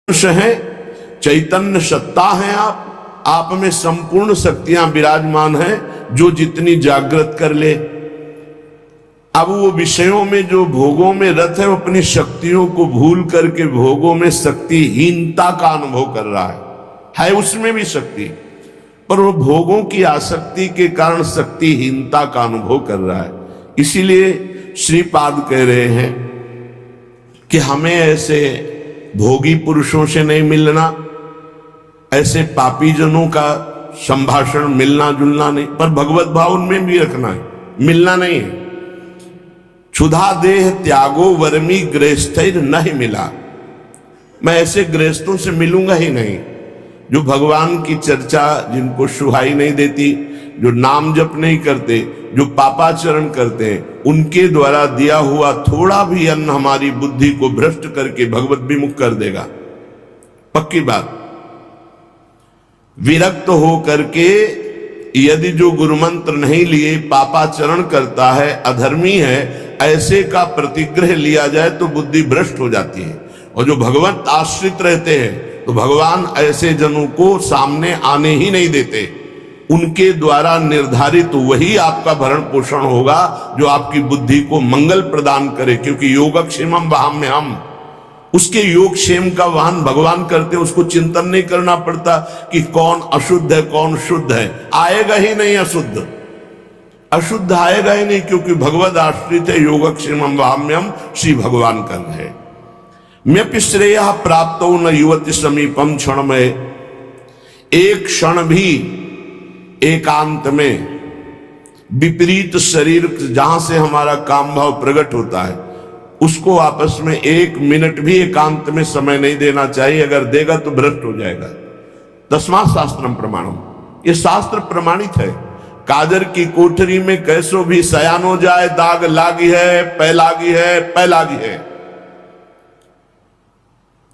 है, चैतन्य सत्ता है आप में संपूर्ण शक्तियां विराजमान हैं। जो जितनी जागृत कर ले, अब वो विषयों में जो भोगों में रत है, वो अपनी शक्तियों को भूल करके भोगों में शक्तिहीनता का अनुभव कर रहा है उसमें भी शक्ति, पर वो भोगों की आसक्ति के कारण शक्तिहीनता का अनुभव कर रहा है। इसीलिए श्रीपाद कह रहे हैं कि हमें ऐसे भोगी पुरुषों से नहीं मिलना, ऐसे पापी जनों का संभाषण मिलना जुलना नहीं, पर भगवत भाव उनमें भी रखना है, मिलना नहीं है। क्षुधा देह त्यागो वर्मी गृहस्थैर नहीं मिला, मैं ऐसे गृहस्थों से मिलूंगा ही नहीं जो भगवान की चर्चा, जिनको सुहाई नहीं देती, जो नाम जप नहीं करते, जो पापाचरण करते हैं, उनके द्वारा दिया हुआ थोड़ा भी अन्न हमारी बुद्धि को भ्रष्ट करके भगवत विमुख कर देगा, पक्की बात। विरक्त हो करके यदि जो गुरु मंत्र नहीं लिए पापाचरण करता है, अधर्मी है, ऐसे का प्रतिग्रह लिया जाए तो बुद्धि भ्रष्ट हो जाती है। और जो भगवत आश्रित रहते हैं तो भगवान ऐसे जनों को सामने आने ही नहीं देते, उनके द्वारा निर्धारित वही आपका भरण पोषण होगा जो आपकी बुद्धि को मंगल प्रदान करे, क्योंकि योगक्षेमम वहाम्य हम, उसके योगक्षेम का वाहन भगवान करते, उसको चिंतन नहीं करना पड़ता कि कौन अशुद्ध है कौन शुद्ध है, आएगा ही नहीं अशुद्ध, अशुद्ध आएगा ही नहीं, क्योंकि भगवद आश्रित है। योगक्षेमम वहाम्यम श्री भगवान कर रहे। म्यपि श्रेय प्राप्त न युवती समीपम क्षण में, एक क्षण भी एकांत में विपरीत शरीर जहां से हमारा काम भाव प्रकट होता है, उसको आपस में एक मिनट भी एकांत में समय नहीं देना चाहिए। अगर देगा तो भ्रष्ट हो जाएगा। तस्मात् शास्त्रम प्रमाणम, ये शास्त्र प्रमाणित है। कादर की कोठरी में कैसो भी सयान हो जाए, दाग लागी है, पै लागी है, पै लागी है,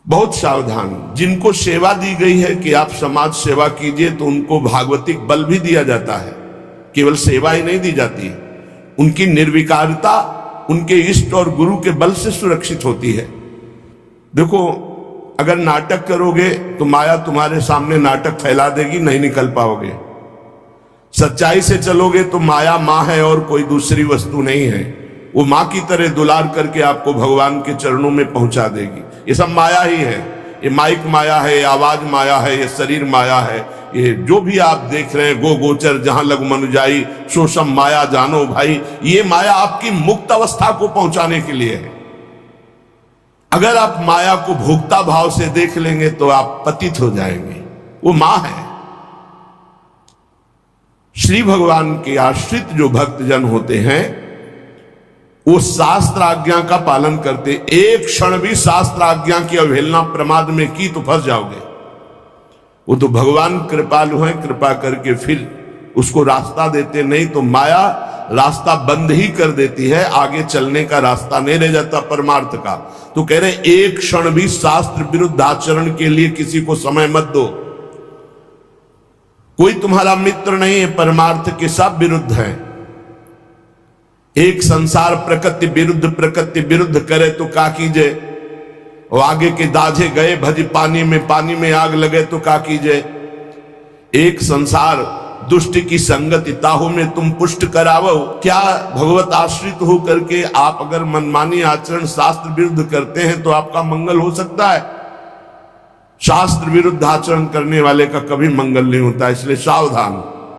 बहुत सावधान। जिनको सेवा दी गई है कि आप समाज सेवा कीजिए, तो उनको भागवतिक बल भी दिया जाता है, केवल सेवा ही नहीं दी जाती है, उनकी निर्विकारता उनके इष्ट और गुरु के बल से सुरक्षित होती है। देखो, अगर नाटक करोगे तो माया तुम्हारे सामने नाटक फैला देगी, नहीं निकल पाओगे। सच्चाई से चलोगे तो माया मां है और कोई दूसरी वस्तु नहीं है, वो मां की तरह दुलार करके आपको भगवान के चरणों में पहुंचा देगी। ये सब माया ही है, ये माइक माया है, ये आवाज माया है, ये शरीर माया है, ये जो भी आप देख रहे हैं, गो गोचर जहां लग मनुजाई सो सब माया जानो भाई, ये माया आपकी मुक्त अवस्था को पहुंचाने के लिए है। अगर आप माया को भोक्ता भाव से देख लेंगे तो आप पतित हो जाएंगे, वो मां है। श्री भगवान के आश्रित जो भक्तजन होते हैं वो शास्त्र आज्ञा का पालन करते। एक क्षण भी शास्त्र आज्ञा की अवहेलना प्रमाद में की तो फंस जाओगे। वो तो भगवान कृपालु हैं, कृपा करके फिर उसको रास्ता देते, नहीं तो माया रास्ता बंद ही कर देती है, आगे चलने का रास्ता नहीं रह जाता परमार्थ का। तो कह रहे एक क्षण भी शास्त्र विरुद्ध आचरण के लिए किसी को समय मत दो। कोई तुम्हारा मित्र नहीं है, परमार्थ के सब विरुद्ध है। एक संसार प्रकृति विरुद्ध करे तो का कीजिए, और आगे के दाझे गए भज पानी में आग लगे तो का कीजिए। एक संसार दुष्ट की संगति ताहू में तुम पुष्ट करावो। क्या भगवत आश्रित हो करके आप अगर मनमानी आचरण शास्त्र विरुद्ध करते हैं तो आपका मंगल हो सकता है? शास्त्र विरुद्ध आचरण करने वाले का कभी मंगल नहीं होता, इसलिए सावधान।